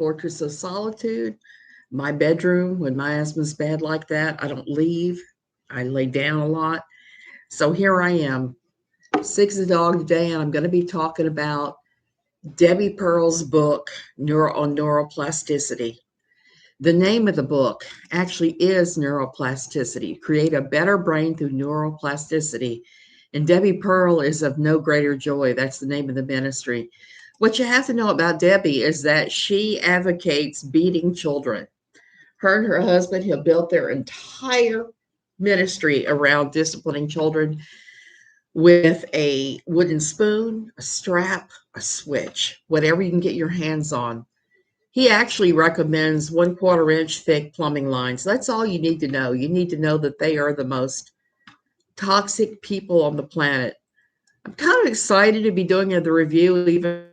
fortress of solitude. My bedroom, when my husband's bad like that, I don't leave. I lay down a lot. So here I am, six of the dog today, and I'm going to be talking about Debi Pearl's book on neuroplasticity. The name of the book actually is Neuroplasticity, Create a Better Brain Through Neuroplasticity. And Debi Pearl is of no greater joy. That's the name of the ministry. What you have to know about Debi is that she advocates beating children. Her and her husband have built their entire ministry around disciplining children with a wooden spoon, a strap, a switch, whatever you can get your hands on. He actually recommends 1/4 inch thick plumbing lines. That's all you need to know. You need to know that they are the most toxic people on the planet. I'm kind of excited to be doing the review, even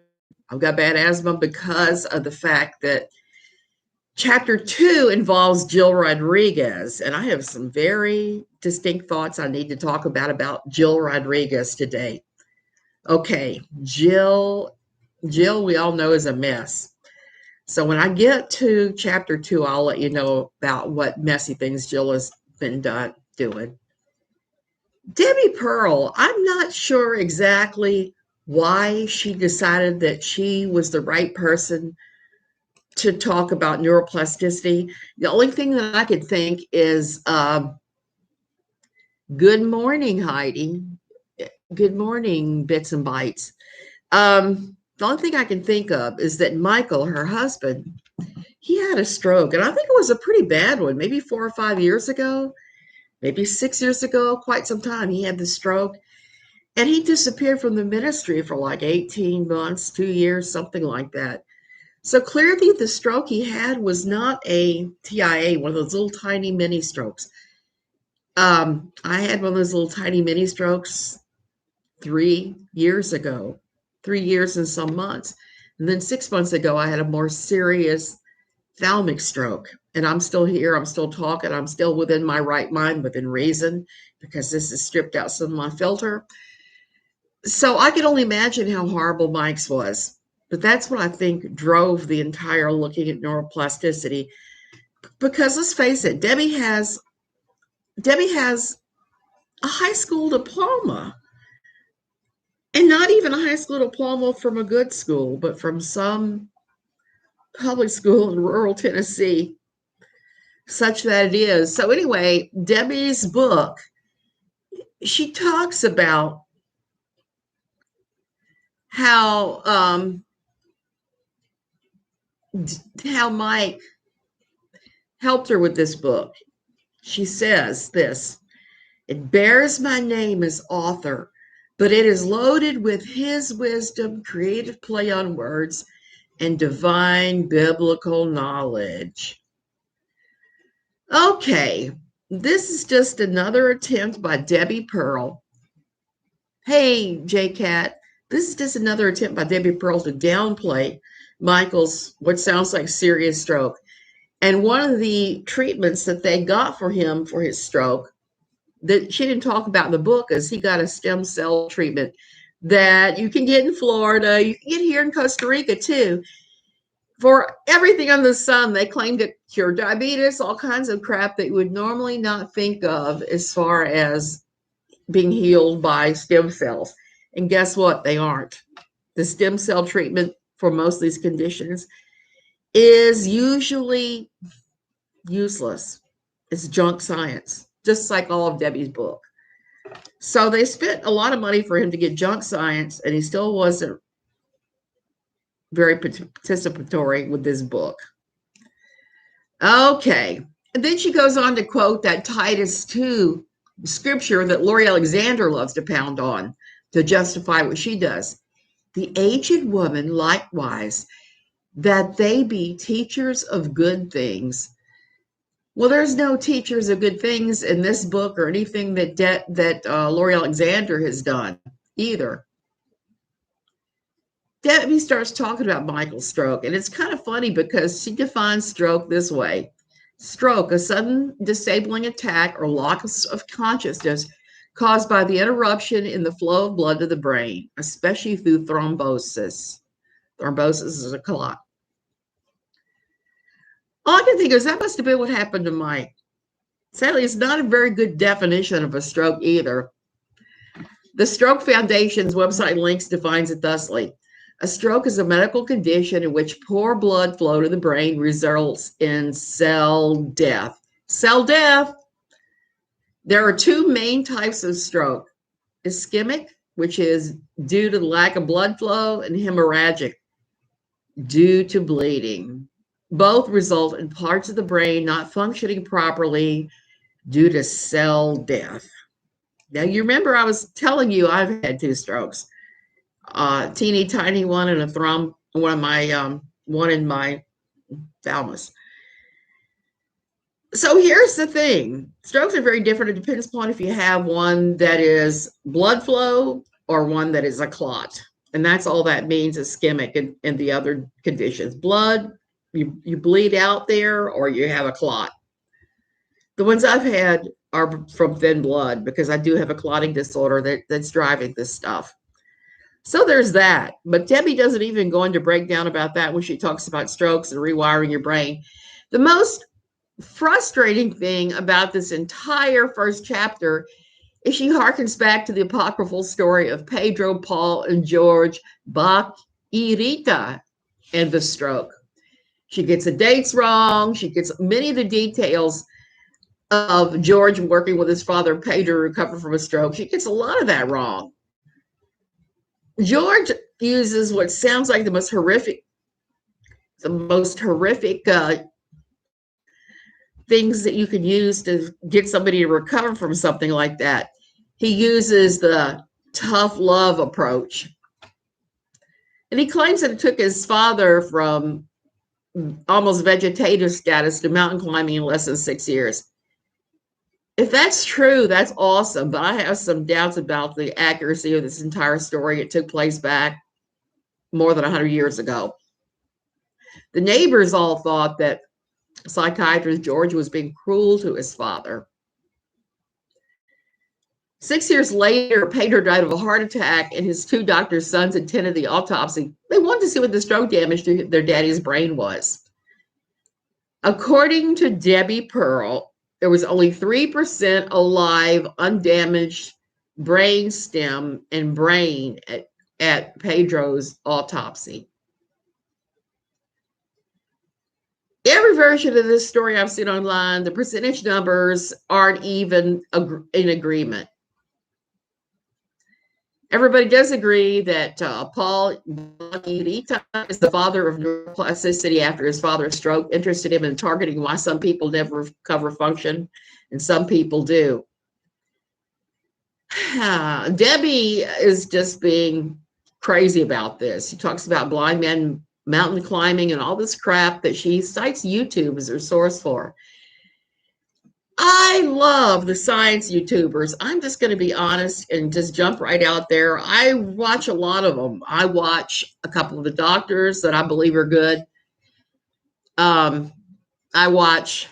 I've got bad asthma, because of the fact that Chapter 2 involves Jill Rodrigues, and I have some very distinct thoughts I need to talk about Jill Rodrigues today. Okay, Jill, we all know is a mess. So when I get to Chapter 2, I'll let you know about what messy things Jill has been doing. Debi Pearl, I'm not sure exactly why she decided that she was the right person to talk about neuroplasticity. The only thing that I could think is, good morning, Heidi. Good morning, Bits and Bytes. The only thing I can think of is that Michael, her husband, he had a stroke, and I think it was a pretty bad one, maybe 4 or 5 years ago, maybe 6 years ago, quite some time. He had the stroke, and he disappeared from the ministry for like 18 months, 2 years, something like that. So clearly the stroke he had was not a TIA, one of those little tiny mini strokes. I had one of those little tiny mini strokes 3 years ago, 3 years and some months. And then 6 months ago, I had a more serious thalamic stroke. And I'm still here. I'm still talking. I'm still within my right mind, within reason, because this has stripped out some of my filter. So I can only imagine how horrible Mike's was. But that's what I think drove the entire looking at neuroplasticity. Because let's face it, Debi has a high school diploma. And not even a high school diploma from a good school, but from some public school in rural Tennessee, such that it is. So anyway, Debi's book, she talks about how Mike helped her with this book. She says this: "It bears my name as author, but it is loaded with his wisdom, creative play on words, and divine biblical knowledge." Okay, this is just another attempt by Debi Pearl. Hey, JCat, this is just another attempt by Debi Pearl to downplay Michael's what sounds like serious stroke. And one of the treatments that they got for him for his stroke that she didn't talk about in the book is he got a stem cell treatment that you can get in Florida, you can get here in Costa Rica too. For everything under the sun, they claimed it cured diabetes, all kinds of crap that you would normally not think of as far as being healed by stem cells. And guess what? They aren't. The stem cell treatment for most of these conditions is usually useless. It's junk science, just like all of Debi's book. So they spent a lot of money for him to get junk science, and he still wasn't very participatory with this book. Okay. And then she goes on to quote that Titus 2 scripture that Lori Alexander loves to pound on to justify what she does. The aged woman likewise, that they be teachers of good things. Well, there's no teachers of good things in this book or anything that Lori Alexander has done either. Debi starts talking about Michael's stroke, and it's kind of funny because she defines stroke this way: stroke, a sudden disabling attack or loss of consciousness caused by the interruption in the flow of blood to the brain, especially through thrombosis. Thrombosis is a clot. All I can think is that must have been what happened to Mike. Sadly, it's not a very good definition of a stroke either. The Stroke Foundation's website links defines it thusly. A stroke is a medical condition in which poor blood flow to the brain results in cell death. Cell death. There are two main types of stroke: ischemic, which is due to the lack of blood flow, and hemorrhagic, due to bleeding. Both result in parts of the brain not functioning properly due to cell death. Now, you remember I was telling you I've had two strokes, teeny tiny one and a one in my thalamus. So here's the thing. Strokes are very different. It depends upon if you have one that is blood flow or one that is a clot. And that's all that means, ischemic and the other conditions. Blood, you bleed out there, or you have a clot. The ones I've had are from thin blood because I do have a clotting disorder that's driving this stuff. So there's that. But Debbie doesn't even go into breakdown about that when she talks about strokes and rewiring your brain. The most frustrating thing about this entire first chapter is she harkens back to the apocryphal story of Pedro, Paul, and George Bach-y-Rita and the stroke. She gets the dates wrong. She gets many of the details of George working with his father, Pedro, to recover from a stroke. She gets a lot of that wrong. George uses what sounds like the most horrific things that you can use to get somebody to recover from something like that. He uses the tough love approach. And he claims that it took his father from almost vegetative status to mountain climbing in less than 6 years. If that's true, that's awesome. But I have some doubts about the accuracy of this entire story. It took place back more than 100 years ago. The neighbors all thought that psychiatrist George was being cruel to his father. 6 years later, Pedro died of a heart attack, and his two doctor sons attended the autopsy. They wanted to see what the stroke damage to their daddy's brain was. According to Debi Pearl, there was only 3% alive, undamaged brain stem and brain at Pedro's autopsy. Every version of this story I've seen online, the percentage numbers aren't even in agreement. Everybody does agree that Paul is the father of neuroplasticity after his father's stroke, interested him in targeting why some people never recover function and some people do. Debbie is just being crazy about this. She talks about blind men mountain climbing and all this crap that she cites YouTube as her source for. I love the science YouTubers. I'm just going to be honest and just jump right out there. I watch a lot of them. I watch a couple of the doctors that I believe are good. I watch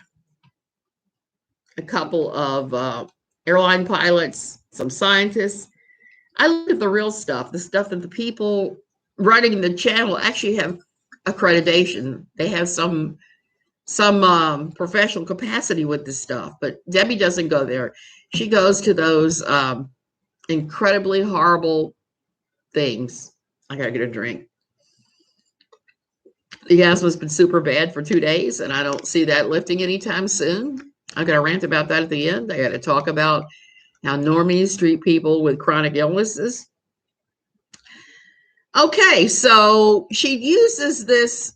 a couple of airline pilots, some scientists. I look at the real stuff, the stuff that the people running the channel actually have accreditation. They have some professional capacity with this stuff, but Debbie doesn't go there. She goes to those incredibly horrible things. I gotta get a drink. The asthma's been super bad for 2 days, and I don't see that lifting anytime soon. I'm gonna rant about that at the end. I gotta talk about how normies treat people with chronic illnesses. Okay, so she uses this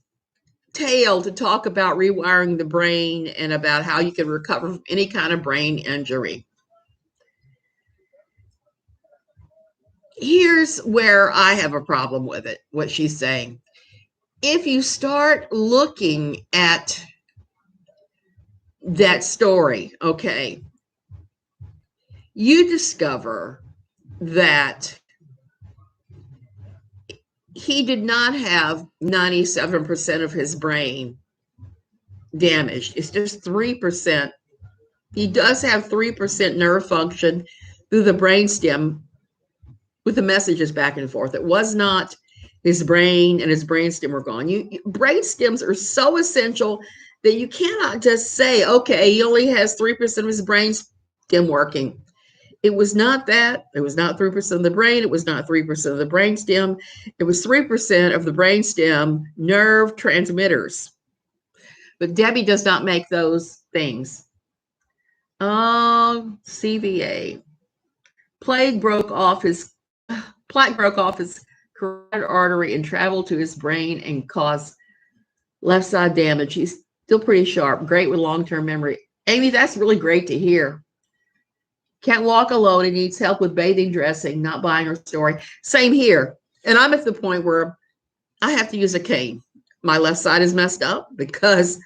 tale to talk about rewiring the brain and about how you can recover from any kind of brain injury. Here's where I have a problem with it, what she's saying. If you start looking at that story, okay, you discover that he did not have 97% of his brain damaged. It's just 3%. He does have 3% nerve function through the brainstem with the messages back and forth. It was not his brain and his brainstem were gone. Brain stems are so essential that you cannot just say, okay, he only has 3% of his brain stem working. It was not that. It was not 3% of the brain. It was not 3% of the brain stem. It was 3% of the brain stem nerve transmitters. But Debbie does not make those things. CVA. Plaque broke off his carotid artery and traveled to his brain and caused left side damage. He's still pretty sharp, great with long-term memory. Amy, that's really great to hear. Can't walk alone and needs help with bathing, dressing, not buying her story. Same here. And I'm at the point where I have to use a cane. My left side is messed up because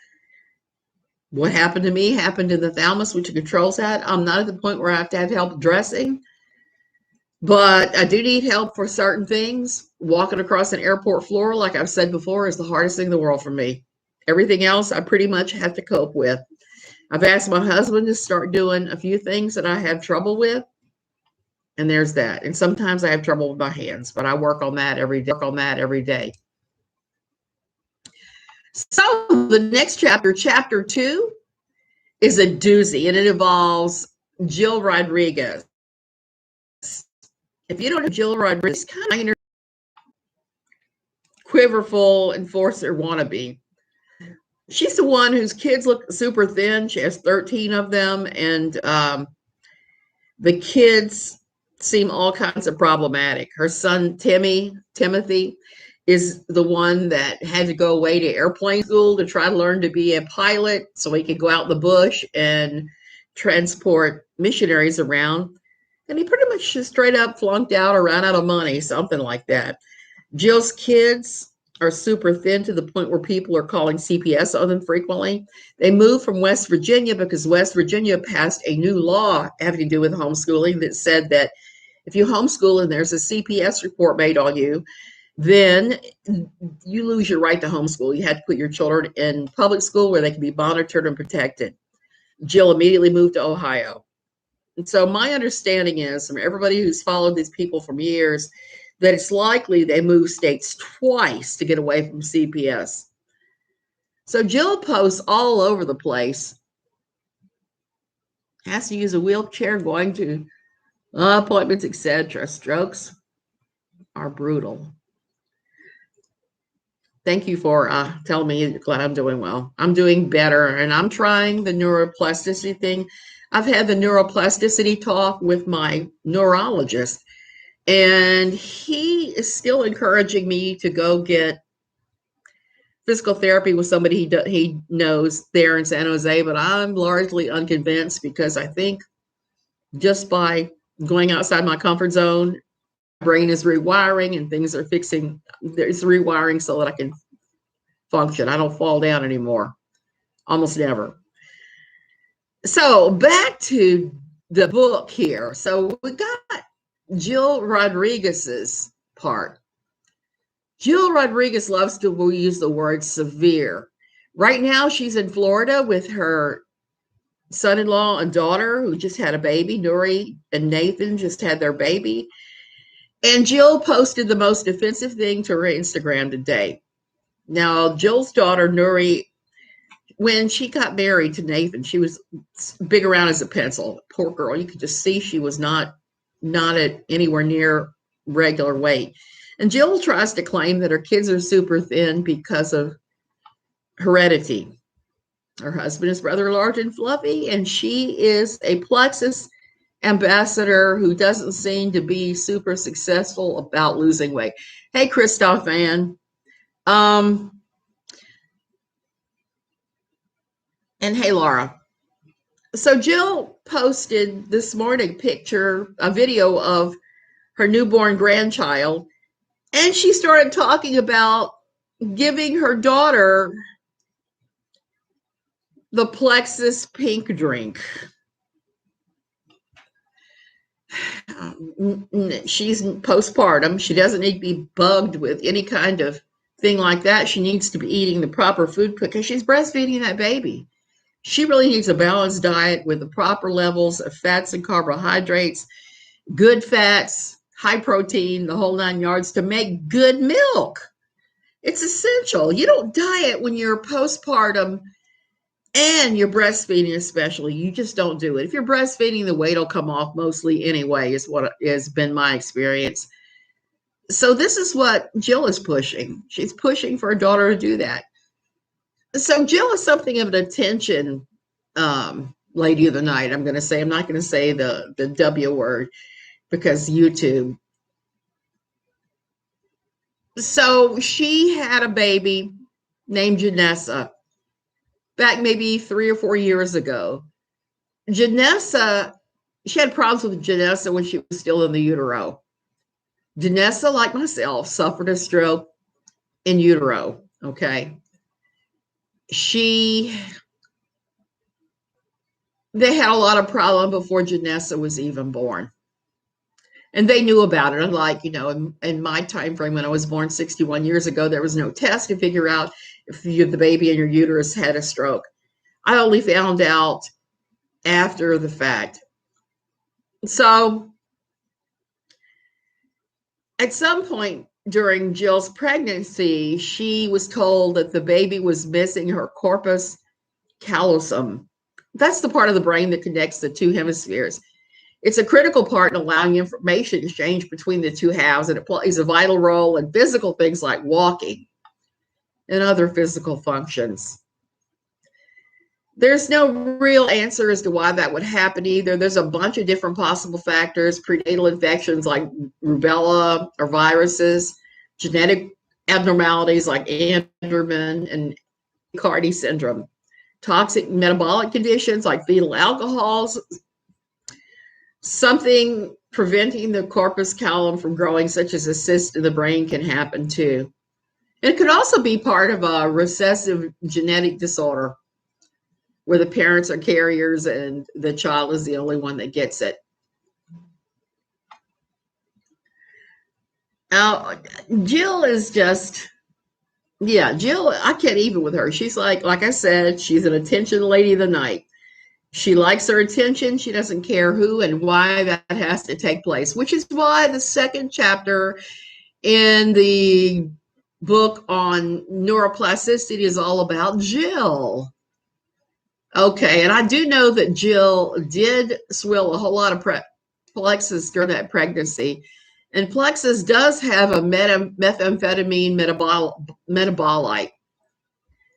what happened to me happened in the thalamus, which controls that. I'm not at the point where I have to have help dressing, but I do need help for certain things. Walking across an airport floor, like I've said before, is the hardest thing in the world for me. Everything else I pretty much have to cope with. I've asked my husband to start doing a few things that I have trouble with, and there's that. And sometimes I have trouble with my hands, but I work on that every day. So the next chapter, chapter 2, is a doozy, and it involves Jill Rodrigues. If you don't know Jill Rodrigues, kind of quiverful enforcer wannabe. She's the one whose kids look super thin. She has 13 of them, and the kids seem all kinds of problematic. Her son, Timothy, is the one that had to go away to airplane school to try to learn to be a pilot so he could go out in the bush and transport missionaries around. And he pretty much just straight up flunked out or ran out of money, something like that. Jill's kids are super thin to the point where people are calling CPS on them frequently. They moved from West Virginia because West Virginia passed a new law having to do with homeschooling that said that if you homeschool and there's a CPS report made on you, then you lose your right to homeschool. You had to put your children in public school where they can be monitored and protected. Jill immediately moved to Ohio. And so my understanding is from everybody who's followed these people for years that it's likely they moved states twice to get away from CPS. So Jill posts all over the place, has to use a wheelchair, going to appointments, etc. Strokes are brutal. Thank you for telling me you're glad I'm doing well. I'm doing better, and I'm trying the neuroplasticity thing. I've had the neuroplasticity talk with my neurologist, and he is still encouraging me to go get physical therapy with somebody he knows there in San Jose, but I'm largely unconvinced because I think just by going outside my comfort zone, my brain is rewiring and things are fixing. There's rewiring so that I can function. I don't fall down anymore, almost never. So back to the book here. So we got Jill Rodrigues's part. Jill Rodrigues loves to use the word severe. Right now, she's in Florida with her son-in-law and daughter who just had a baby. Nuri and Nathan just had their baby. And Jill posted the most offensive thing to her Instagram today. Now, Jill's daughter, Nuri, when she got married to Nathan, she was big around as a pencil. Poor girl. You could just see she was not at anywhere near regular weight. And Jill tries to claim that her kids are super thin because of heredity. Her husband is rather large and fluffy, and she is a Plexus ambassador who doesn't seem to be super successful about losing weight. Hey, Christoph Ann. And hey, Laura. So Jill posted this morning a video of her newborn grandchild, and she started talking about giving her daughter the Plexus pink drink. She's postpartum. She doesn't need to be bugged with any kind of thing like that. She needs to be eating the proper food because she's breastfeeding that baby. She really needs a balanced diet with the proper levels of fats and carbohydrates, good fats, high protein, the whole 9 yards to make good milk. It's essential. You don't diet when you're postpartum and you're breastfeeding especially, you just don't do it. If you're breastfeeding, the weight will come off mostly anyway, is what has been my experience. So this is what Jill is pushing. She's pushing for her daughter to do that. So Jill is something of an attention lady of the night. I'm going to say, I'm not going to say the W word because YouTube. So she had a baby named Janessa back maybe 3 or 4 years ago. Janessa, she had problems with Janessa when she was still in the utero. Janessa, like myself, suffered a stroke in utero. Okay. They had a lot of problem before Janessa was even born. And they knew about it. Unlike, in my time frame when I was born 61 years ago, there was no test to figure out if the baby in your uterus had a stroke. I only found out after the fact. So at some point during Jill's pregnancy, she was told that the baby was missing her corpus callosum. That's the part of the brain that connects the two hemispheres. It's a critical part in allowing information exchange between the two halves, and it plays a vital role in physical things like walking and other physical functions. There's no real answer as to why that would happen either. There's a bunch of different possible factors: prenatal infections like rubella or viruses, genetic abnormalities like Anderman and Cardi syndrome, toxic metabolic conditions like fetal alcohols, something preventing the corpus callosum from growing, such as a cyst in the brain, can happen too. It could also be part of a recessive genetic disorder where the parents are carriers and the child is the only one that gets it. Now, Jill is just, Jill, I can't even with her. She's like I said, she's an attention lady of the night. She likes her attention. She doesn't care who and why that has to take place, which is why the second chapter in the book on neuroplasticity is all about Jill. Okay, and I do know that Jill did swill a whole lot of Plexus during that pregnancy. And Plexus does have a methamphetamine metabolite.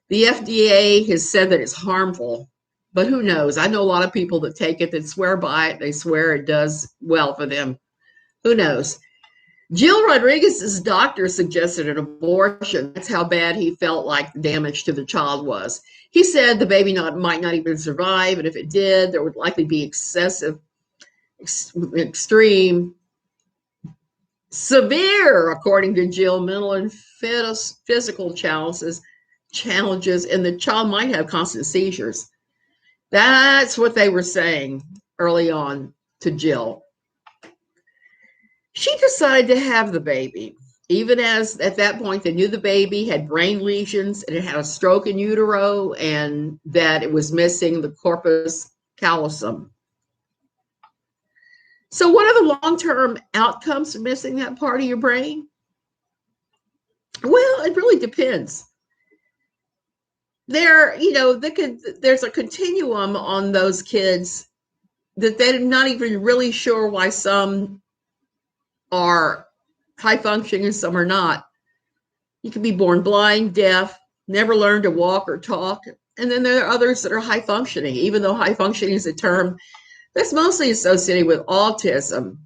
The FDA has said that it's harmful, but who knows? I know a lot of people that take it that swear by it. They swear it does well for them. Who knows? Jill Rodrigues' doctor suggested an abortion. That's how bad he felt like the damage to the child was. He said the baby might not even survive, and if it did, there would likely be excessive, extreme, severe, according to Jill, mental and physical challenges, and the child might have constant seizures. That's what they were saying early on to Jill. She decided to have the baby, even as at that point they knew the baby had brain lesions and it had a stroke in utero and that it was missing the corpus callosum. So what are the long-term outcomes of missing that part of your brain? Well, it really depends. There's a continuum on those kids that they're not even really sure why some are high functioning and some are not. You can be born blind, deaf, never learn to walk or talk. And then there are others that are high functioning, even though high functioning is a term that's mostly associated with autism.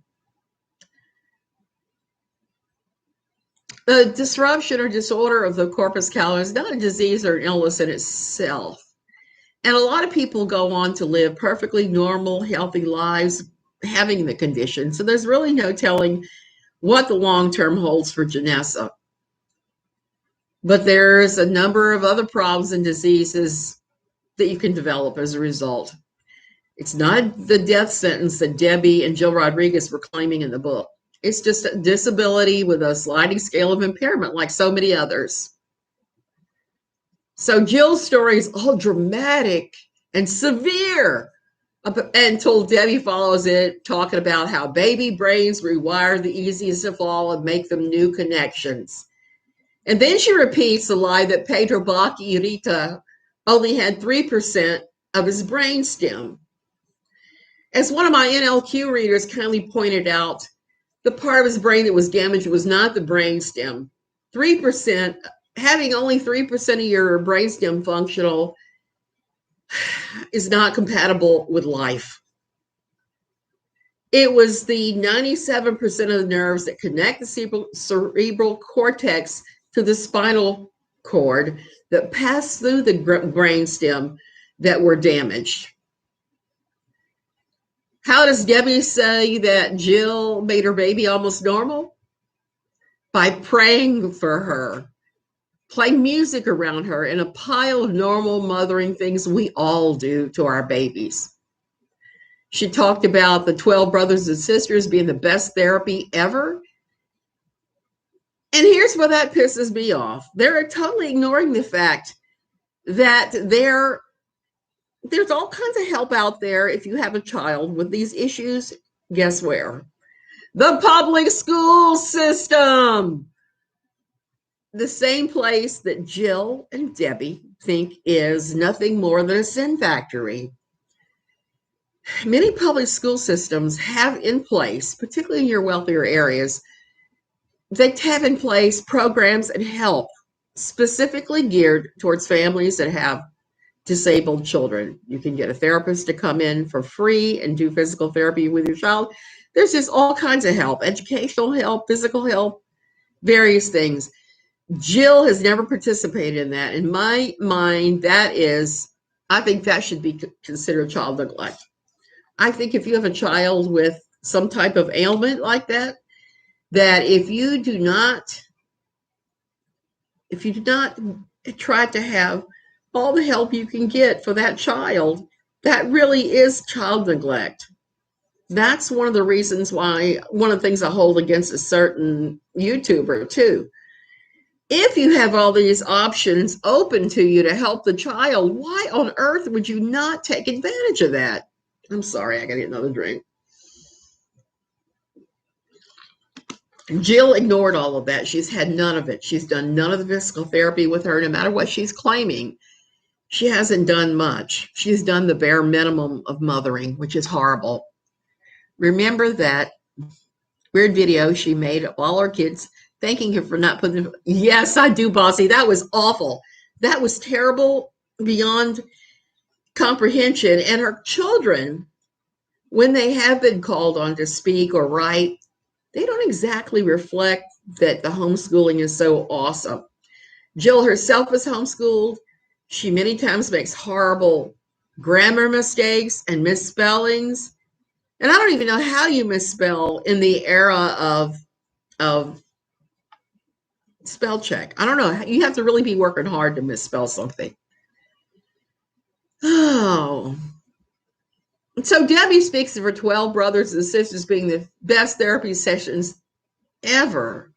The disruption or disorder of the corpus callosum is not a disease or an illness in itself. And a lot of people go on to live perfectly normal, healthy lives having the condition. So there's really no telling what the long term holds for Janessa. But there's a number of other problems and diseases that you can develop as a result. It's not the death sentence that Debi and Jill Rodrigues were claiming in the book. It's just a disability with a sliding scale of impairment, like so many others. So Jill's story is all dramatic and severe until Debi follows it, talking about how baby brains rewire the easiest of all and make them new connections. And then she repeats the lie that Pedro Bach y Rita only had 3% of his brain stem. As one of my NLQ readers kindly pointed out, the part of his brain that was damaged was not the brain stem. 3%, having only 3% of your brain stem functional is not compatible with life. It was the 97% of the nerves that connect the cerebral cortex to the spinal cord that pass through the brain stem that were damaged. How does Debbie say that Jill made her baby almost normal? By praying for her, playing music around her, and a pile of normal mothering things we all do to our babies. She talked about the 12 brothers and sisters being the best therapy ever. And here's where that pisses me off. They're totally ignoring the fact that there's all kinds of help out there if you have a child with these issues. Guess where? The public school system. The same place that Jill and Debbie think is nothing more than a sin factory. Many public school systems have in place, particularly in your wealthier areas, they have in place programs and help specifically geared towards families that have disabled children. You can get a therapist to come in for free and do physical therapy with your child. There's just all kinds of help, educational help, physical help, various things. Jill has never participated in that. In my mind, I think that should be considered child neglect. I think if you have a child with some type of ailment like that if you do not try to have all the help you can get for that child, that really is child neglect. That's one of the reasons why, one of the things I hold against a certain YouTuber too. If you have all these options open to you to help the child, why on earth would you not take advantage of that? I'm sorry, I gotta get another drink. Jill ignored all of that. She's had none of it. She's done none of the physical therapy with her, no matter what she's claiming. She hasn't done much. She's done the bare minimum of mothering, which is horrible. Remember that weird video she made of all her kids thanking her for not putting them. Yes, I do, Bossy. That was awful. That was terrible beyond comprehension. And her children, when they have been called on to speak or write, they don't exactly reflect that the homeschooling is so awesome. Jill herself is homeschooled. She many times makes horrible grammar mistakes and misspellings. And I don't even know how you misspell in the era of spell check. I don't know. You have to really be working hard to misspell something. Oh. So Debbie speaks of her 12 brothers and sisters being the best therapy sessions ever,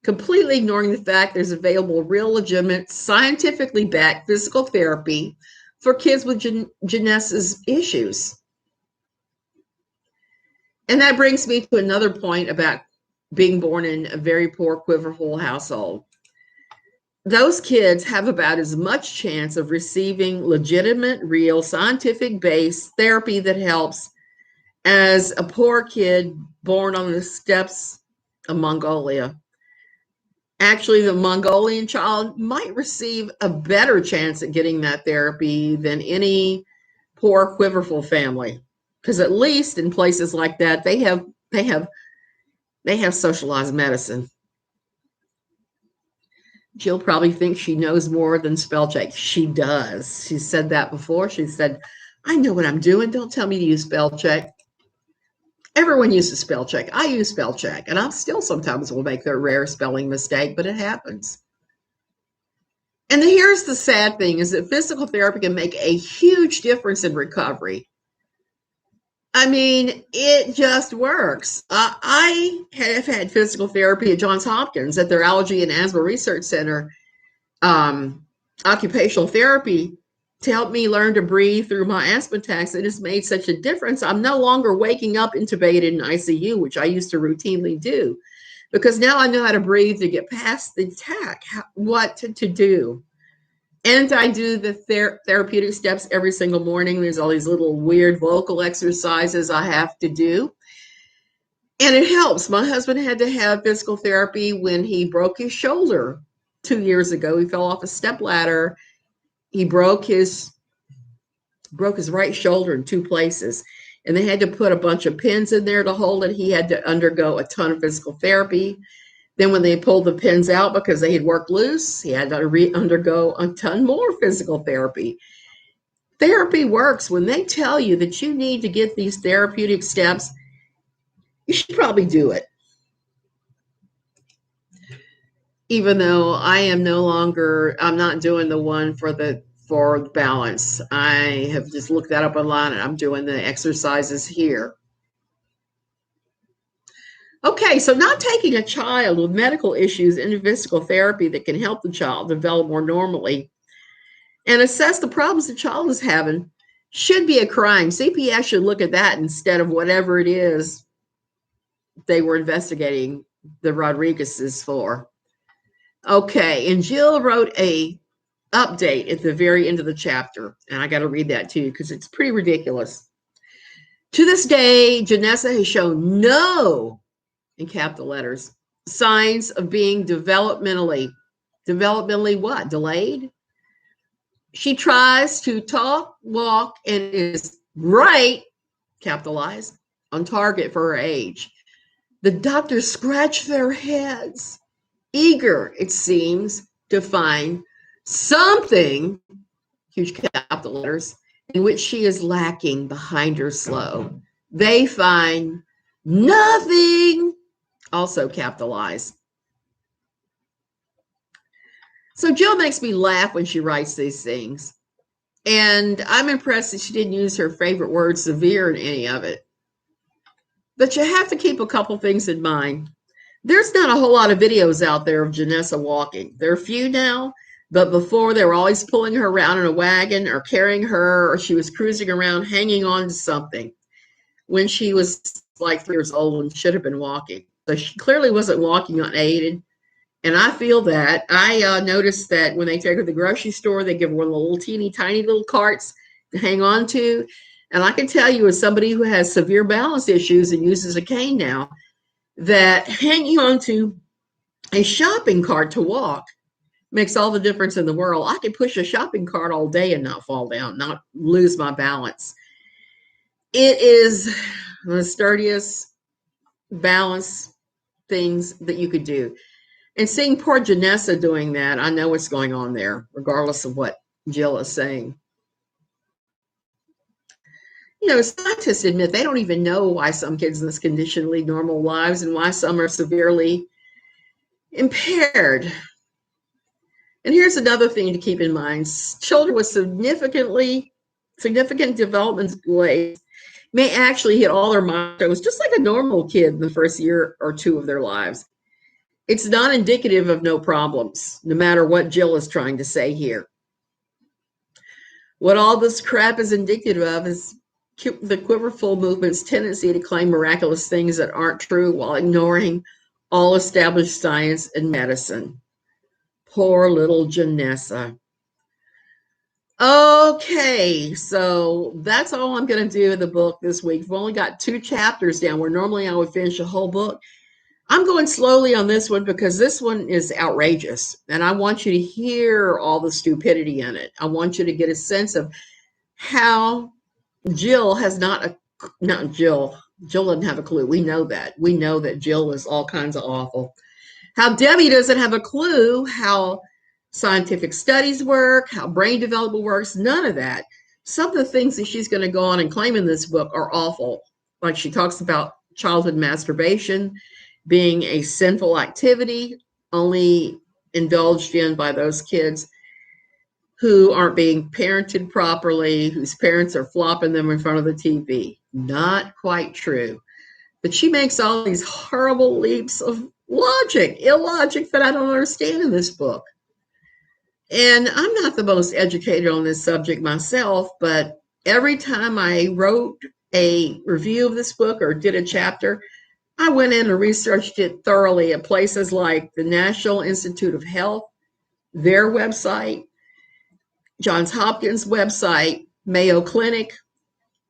completely ignoring the fact there's available real, legitimate, scientifically backed physical therapy for kids with genesis issues. And that brings me to another point about being born in a very poor quiverful household. Those kids have about as much chance of receiving legitimate, real, scientific-based therapy that helps as a poor kid born on the steppes of Mongolia. Actually, the Mongolian child might receive a better chance at getting that therapy than any poor quiverful family, because at least in places like that, they have socialized medicine. Jill probably thinks she knows more than spell check. She does. She said that before. She said, I know what I'm doing. Don't tell me to use spell check. Everyone uses spell check. I use spell check, and I still sometimes will make a rare spelling mistake, but it happens. And here's the sad thing is that physical therapy can make a huge difference in recovery. I mean, it just works. I have had physical therapy at Johns Hopkins at their Allergy and Asthma Research Center, occupational therapy, to help me learn to breathe through my asthma attacks. It has made such a difference. I'm no longer waking up intubated in ICU, which I used to routinely do, because now I know how to breathe to get past the attack, what to do. And I do the therapeutic steps every single morning. There's all these little weird vocal exercises I have to do. And it helps. My husband had to have physical therapy when he broke his shoulder 2 years ago. He fell off a step ladder. He broke his right shoulder in two places. And they had to put a bunch of pins in there to hold it. He had to undergo a ton of physical therapy. Then when they pulled the pins out because they had worked loose, he had to undergo a ton more physical therapy. Therapy works. When they tell you that you need to get these therapeutic steps, you should probably do it. Even though I'm not doing the one for balance. I have just looked that up online and I'm doing the exercises here. Okay, so not taking a child with medical issues into physical therapy that can help the child develop more normally and assess the problems the child is having should be a crime. CPS should look at that instead of whatever it is they were investigating the Rodrigueses for. Okay, and Jill wrote a update at the very end of the chapter, and I got to read that too because it's pretty ridiculous. To this day, Janessa has shown no, in capital letters, signs of being developmentally what? Delayed? She tries to talk, walk, and is right, capitalized, on target for her age. The doctors scratch their heads, eager, it seems, to find something, huge capital letters, in which she is lacking behind her slow. They find nothing, also capitalized. So Jill makes me laugh when she writes these things. And I'm impressed that she didn't use her favorite word, severe, in any of it. But you have to keep a couple things in mind. There's not a whole lot of videos out there of Janessa walking. There are few now, but before they were always pulling her around in a wagon or carrying her, or she was cruising around hanging on to something when she was like 3 years old and should have been walking. So she clearly wasn't walking unaided. And I feel that. I noticed that when they take her to the grocery store, they give her one of the little teeny tiny little carts to hang on to. And I can tell you, as somebody who has severe balance issues and uses a cane now, that hanging on to a shopping cart to walk makes all the difference in the world. I could push a shopping cart all day and not fall down, not lose my balance. It is the sturdiest balance things that you could do. And seeing poor Janessa doing that, I know what's going on there, regardless of what Jill is saying. You know, scientists admit they don't even know why some kids in this condition lead normal lives and why some are severely impaired. And here's another thing to keep in mind. Children with significant development delays may actually hit all their milestones just like a normal kid in the first year or two of their lives. It's not indicative of no problems, no matter what Jill is trying to say here. What all this crap is indicative of is the quiverful movement's tendency to claim miraculous things that aren't true while ignoring all established science and medicine. Poor little Janessa. Okay, so that's all I'm going to do in the book this week. We've only got 2 chapters down, where normally I would finish a whole book. I'm going slowly on this one because this one is outrageous, and I want you to hear all the stupidity in it. I want you to get a sense of how Jill Jill doesn't have a clue. We know that. We know that Jill is all kinds of awful. How Debbie doesn't have a clue how scientific studies work, how brain development works, none of that. Some of the things that she's going to go on and claim in this book are awful. Like she talks about childhood masturbation being a sinful activity only indulged in by those kids who aren't being parented properly, whose parents are flopping them in front of the TV. Not quite true. But she makes all these horrible leaps of illogic that I don't understand in this book. And I'm not the most educated on this subject myself, but every time I wrote a review of this book or did a chapter, I went in and researched it thoroughly at places like the National Institute of Health, their website. Johns Hopkins website, Mayo Clinic.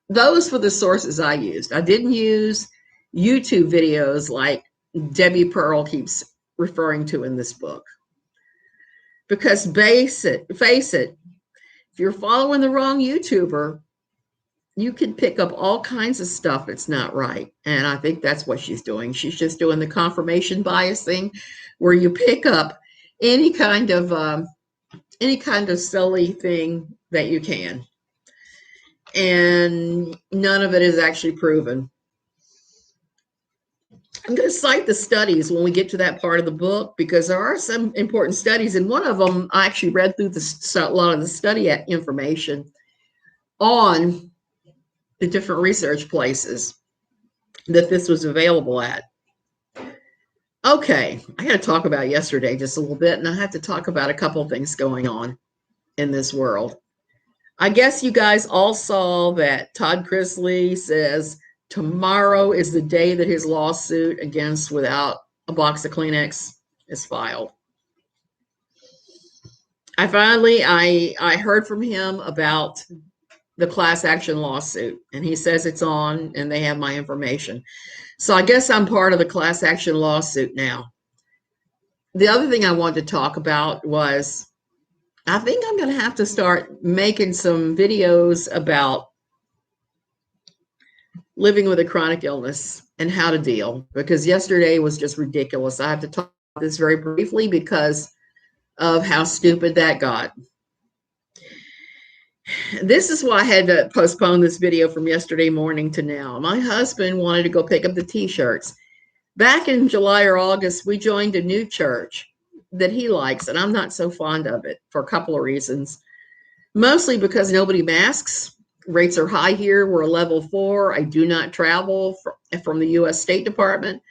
Those were the sources I used. I didn't use YouTube videos like Debi Pearl keeps referring to in this book. Because face it, if you're following the wrong YouTuber, you can pick up all kinds of stuff that's not right. And I think that's what she's doing. She's just doing the confirmation bias thing where you pick up any kind of silly thing that you can. And none of it is actually proven. I'm going to cite the studies when we get to that part of the book because there are some important studies. And one of them, I actually read through a lot of the study information on the different research places that this was available at. Okay, I got to talk about yesterday just a little bit, and I have to talk about a couple of things going on in this world. I guess you guys all saw that Todd Chrisley says tomorrow is the day that his lawsuit against Without a Box of Kleenex is filed. I heard from him about the class action lawsuit, and he says it's on and they have my information. So I guess I'm part of the class action lawsuit now. The other thing I wanted to talk about was I think I'm going to have to start making some videos about living with a chronic illness and how to deal, because yesterday was just ridiculous. I have to talk about this very briefly because of how stupid that got. This is why I had to postpone this video from yesterday morning to now. My husband wanted to go pick up the t-shirts. Back in July or August, we joined a new church that he likes, and I'm not so fond of it for a couple of reasons. Mostly because nobody masks. Rates are high here. We're a level 4. I do not travel from the U.S. State Department,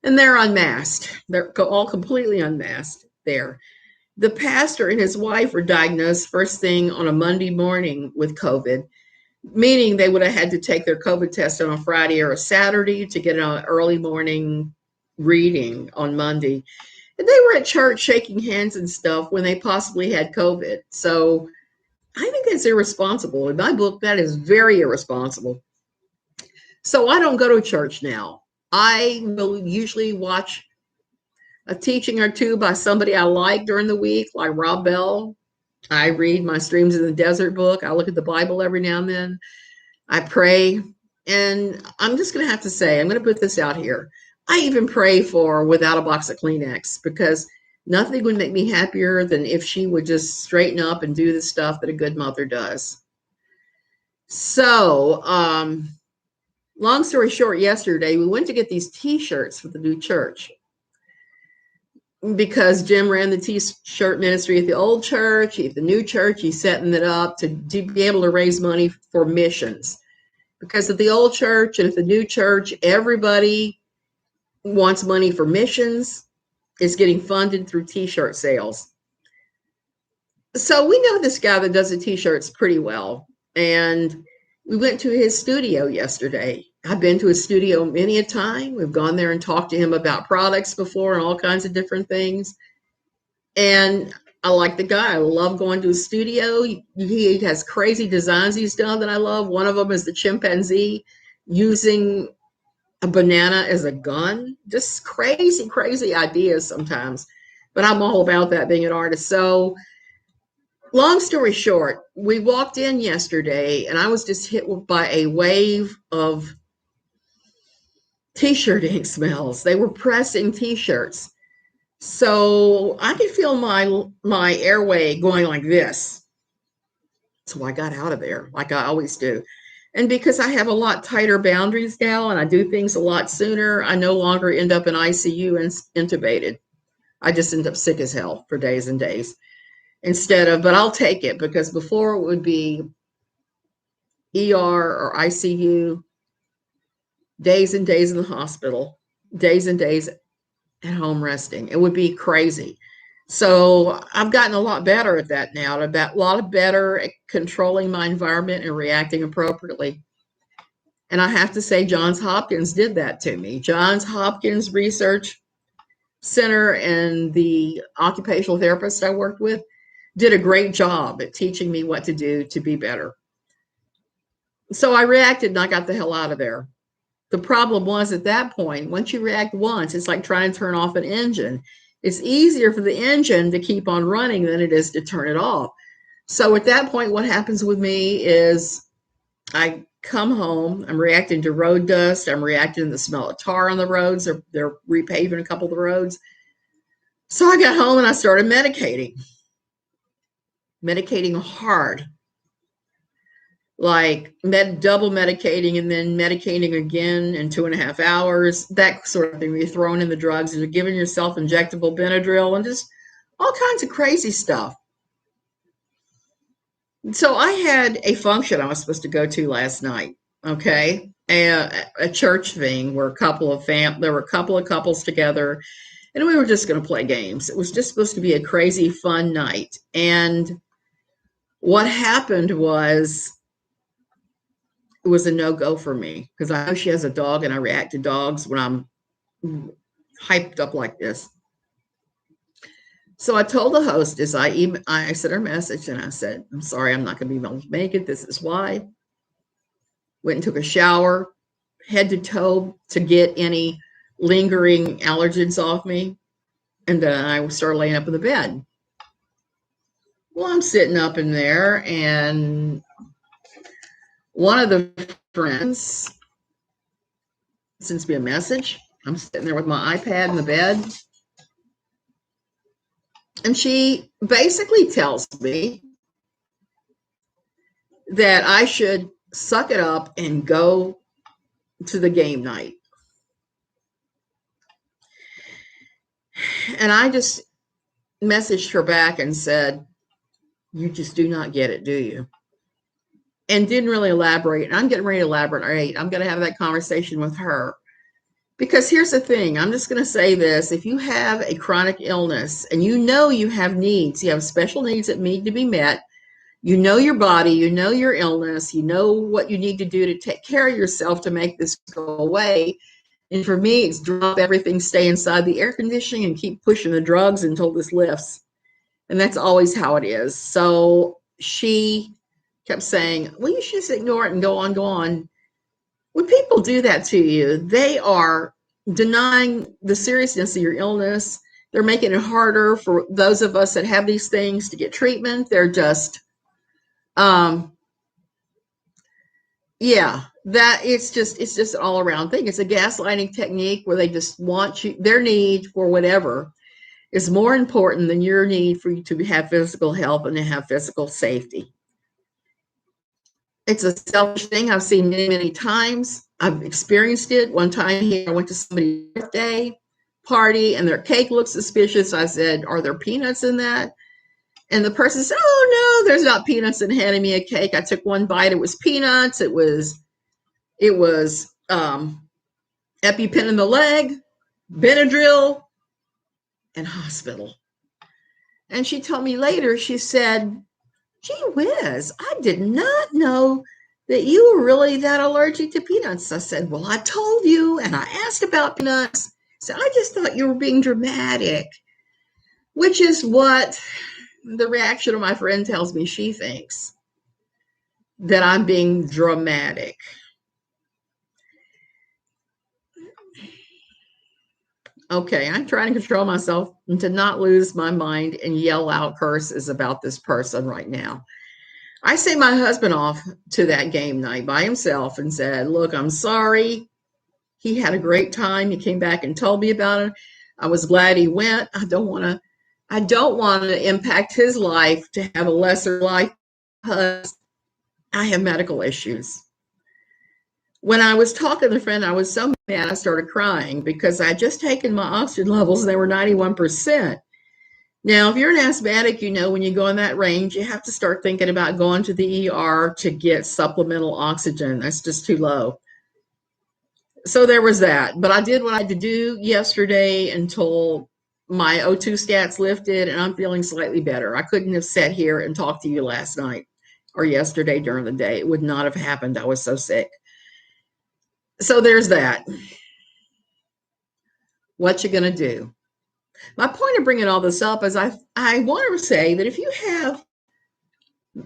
and they're unmasked. They're all completely unmasked there. The pastor and his wife were diagnosed first thing on a Monday morning with COVID, meaning they would have had to take their COVID test on a Friday or a Saturday to get an early morning reading on Monday. And they were at church shaking hands and stuff when they possibly had COVID. So I think that's irresponsible. In my book, that is very irresponsible. So I don't go to church now. I will usually watch a teaching or two by somebody I like during the week, like Rob Bell. I read my Streams in the Desert book. I look at the Bible every now and then. I pray. And I'm just going to have to say, I'm going to put this out here. I even pray for Without a Box of Kleenex, because nothing would make me happier than if she would just straighten up and do the stuff that a good mother does. So, long story short, yesterday we went to get these t-shirts for the new church, because Jim ran the t-shirt ministry at the old church. At the new church, he's setting it up to be able to raise money for missions. Because at the old church and at the new church, everybody wants money for missions. Is getting funded through t-shirt sales. So we know this guy that does the t-shirts pretty well. And we went to his studio yesterday. I've been to his studio many a time. We've gone there and talked to him about products before and all kinds of different things. And I like the guy. I love going to his studio. He has crazy designs he's done that I love. One of them is the chimpanzee using a banana as a gun. Just crazy, crazy ideas sometimes. But I'm all about that, being an artist. So long story short, we walked in yesterday and I was just hit by a wave of t-shirt ink smells. They were pressing t-shirts. So I could feel my airway going like this. So I got out of there like I always do. And because I have a lot tighter boundaries now and I do things a lot sooner, I no longer end up in ICU and intubated. I just end up sick as hell for days and days but I'll take it, because before it would be ER or ICU, days and days in the hospital, days and days at home resting. It would be crazy. So I've gotten a lot better at that now, a lot better at controlling my environment and reacting appropriately. And I have to say, Johns Hopkins did that to me. Johns Hopkins Research Center and the occupational therapist I worked with, did a great job at teaching me what to do to be better. So I reacted and I got the hell out of there. The problem was at that point, once you react once, it's like trying to turn off an engine. It's easier for the engine to keep on running than it is to turn it off. So at that point, what happens with me is I come home, I'm reacting to road dust, I'm reacting to the smell of tar on the roads. They're repaving a couple of the roads. So I got home and I started medicating hard, like double medicating and then medicating again in 2.5 hours, that sort of thing. You're throwing in the drugs, you're giving yourself injectable Benadryl and just all kinds of crazy stuff. So I had a function I was supposed to go to last night, okay? A church thing where there were a couple of couples together, and we were just going to play games. It was just supposed to be a crazy fun night. And what happened was it was a no-go for me because I know she has a dog and I react to dogs when I'm hyped up like this. So I told the hostess, I sent her a message and I said, I'm sorry, I'm not going to be able to make it. This is why. Went and took a shower, head to toe to get any lingering allergens off me. And then I started laying up in the bed. Well, I'm sitting up in there and one of the friends sends me a message. I'm sitting there with my iPad in the bed. And she basically tells me that I should suck it up and go to the game night. And I just messaged her back and said, you just do not get it, do you? And didn't really elaborate. And I'm getting ready to elaborate. I'm going to have that conversation with her. Because here's the thing, I'm just going to say this. If you have a chronic illness and you know you have needs, you have special needs that need to be met, you know your body, you know your illness, you know what you need to do to take care of yourself to make this go away. And for me, it's drop everything, stay inside the air conditioning and keep pushing the drugs until this lifts. And that's always how it is. So she kept saying, well, you should just ignore it and go on, go on. When people do that to you, they are denying the seriousness of your illness. They're making it harder for those of us that have these things to get treatment. They're just, it's just an all around thing. It's a gaslighting technique where they just want you, their need for whatever is more important than your need for you to have physical health and to have physical safety. It's a selfish thing I've seen many, many times. I've experienced it. One time here, I went to somebody's birthday party and their cake looked suspicious. I said, are there peanuts in that? And the person said, oh, no, there's not peanuts, and handed me a cake. I took one bite. It was peanuts. It was EpiPen in the leg, Benadryl, and hospital. And she told me later, she said, gee whiz, I did not know that you were really that allergic to peanuts. I said, well, I told you, and I asked about peanuts. So I just thought you were being dramatic, which is what the reaction of my friend tells me she thinks, that I'm being dramatic. Okay, I'm trying to control myself and to not lose my mind and yell out curses about this person right now. I sent my husband off to that game night by himself and said, look, I'm sorry. He had a great time. He came back and told me about it. I was glad he went. I don't want to impact his life to have a lesser life because I have medical issues. When I was talking to a friend, I was so mad I started crying because I had just taken my oxygen levels and they were 91%. Now, if you're an asthmatic, you know when you go in that range, you have to start thinking about going to the ER to get supplemental oxygen. That's just too low. So there was that. But I did what I had to do yesterday until my O2 stats lifted and I'm feeling slightly better. I couldn't have sat here and talked to you last night or yesterday during the day. It would not have happened. I was so sick. So there's that. What you gonna do? My point of bringing all this up is I want to say that if you have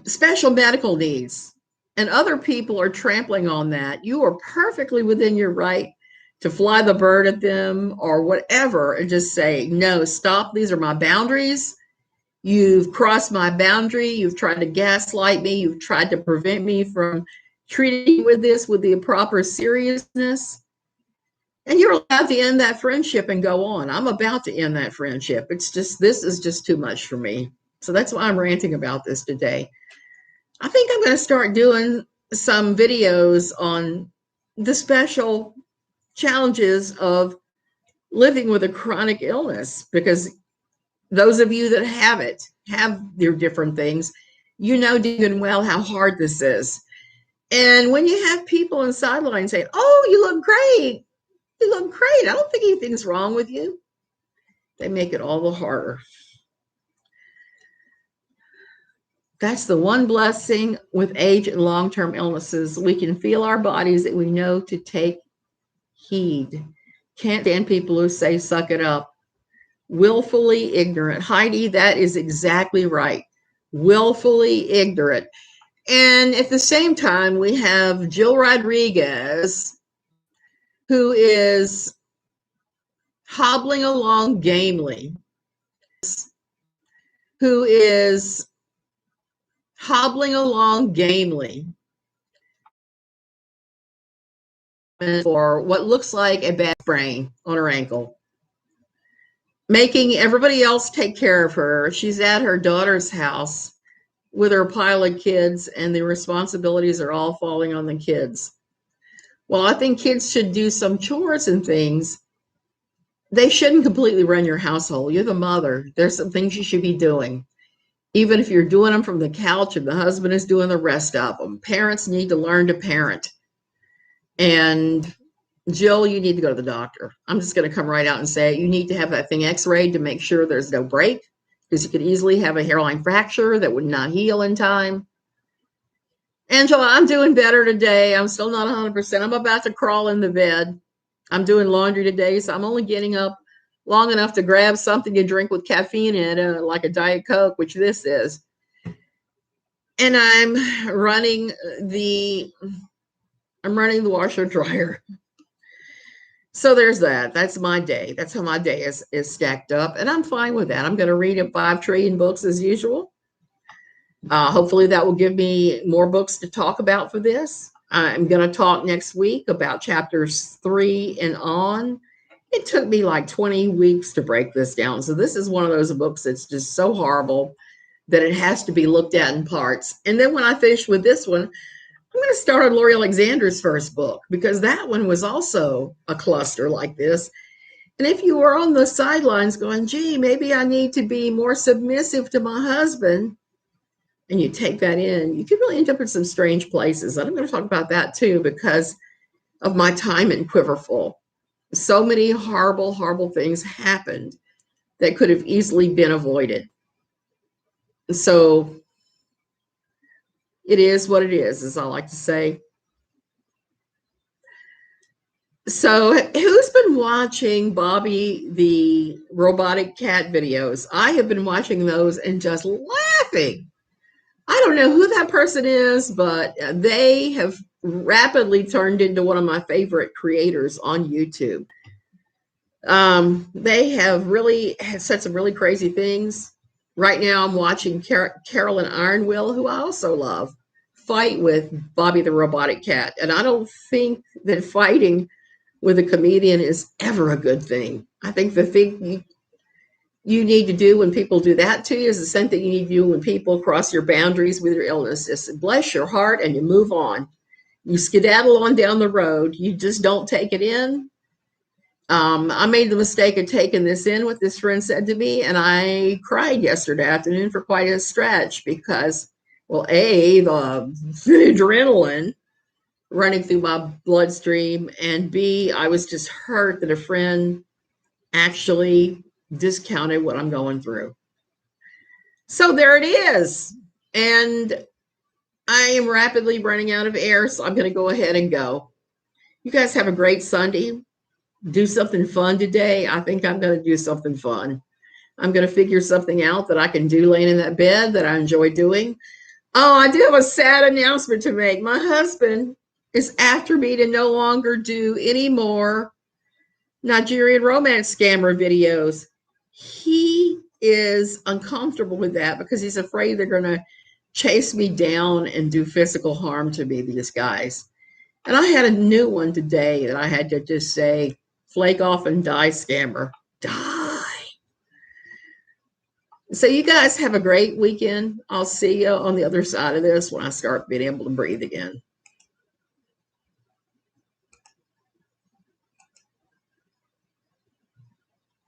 special medical needs and other people are trampling on that, you are perfectly within your right to fly the bird at them or whatever and just say, no, stop. These are my boundaries. You've crossed my boundary. You've tried to gaslight me. You've tried to prevent me from treating with this with the proper seriousness. And you're allowed to end that friendship and go on. I'm about to end that friendship. It's just, this is just too much for me. So that's why I'm ranting about this today. I think I'm going to start doing some videos on the special challenges of living with a chronic illness, because those of you that have it, have their different things, you know even well how hard this is. And when you have people on the sidelines saying, oh, you look great. You look great. I don't think anything's wrong with you. They make it all the harder. That's the one blessing with age and long-term illnesses. We can feel our bodies that we know to take heed. Can't stand people who say, suck it up. Willfully ignorant. Heidi, that is exactly right. Willfully ignorant. And at the same time, we have Jill Rodrigues, who is hobbling along gamely, who is hobbling along gamely for what looks like a bad sprain on her ankle, making everybody else take care of her. She's at her daughter's house with her pile of kids, and the responsibilities are all falling on the kids. Well, I think kids should do some chores and things. They shouldn't completely run your household. You're the mother. There's some things you should be doing, even if you're doing them from the couch and the husband is doing the rest of them. Parents need to learn to parent. And Jill, you need to go to the doctor. I'm just going to come right out and say it. You need to have that thing x-rayed to make sure there's no break, because you could easily have a hairline fracture that would not heal in time. Angela, I'm doing better today. I'm still not 100%. I'm about to crawl in the bed. I'm doing laundry today, so I'm only getting up long enough to grab something to drink with caffeine in it, like a Diet Coke, which this is. And I'm running the washer dryer. So there's that. That's my day. That's how my day is stacked up. And I'm fine with that. I'm going to read 5 trillion books as usual. Hopefully that will give me more books to talk about for this. I'm going to talk next week about chapters 3 and on. It took me like 20 weeks to break this down. So this is one of those books that's just so horrible that it has to be looked at in parts. And then when I finish with this one, I'm going to start on Lori Alexander's first book, because that one was also a cluster like this. And if you were on the sidelines going, gee, maybe I need to be more submissive to my husband, and you take that in, you could really end up in some strange places. And I'm going to talk about that too, because of my time in Quiverful. So many horrible, horrible things happened that could have easily been avoided. So it is what it is, as I like to say. So who's been watching Bobby the robotic cat videos? I have been watching those and just laughing. I don't know who that person is, but they have rapidly turned into one of my favorite creators on YouTube. They have really said some really crazy things. Right now I'm watching Carolyn Ironwill, who I also love, fight with Bobby the robotic cat. And I don't think that fighting with a comedian is ever a good thing. I think the thing you need to do when people do that to you is the same thing you need to do when people cross your boundaries with your illness. Just bless your heart and you move on. You skedaddle on down the road. You just don't take it in. I made the mistake of taking this in, what this friend said to me, and I cried yesterday afternoon for quite a stretch because, well, A, the adrenaline running through my bloodstream, and B, I was just hurt that a friend actually discounted what I'm going through. So there it is. And I am rapidly running out of air, so I'm going to go ahead and go. You guys have a great Sunday. Do something fun today. I think I'm going to do something fun. I'm going to figure something out that I can do laying in that bed that I enjoy doing. Oh, I do have a sad announcement to make. My husband is after me to no longer do any more Nigerian romance scammer videos. He is uncomfortable with that because he's afraid they're going to chase me down and do physical harm to me, these guys. And I had a new one today that I had to just say, flake off and die, scammer. Die. So you guys have a great weekend. I'll see you on the other side of this when I start being able to breathe again.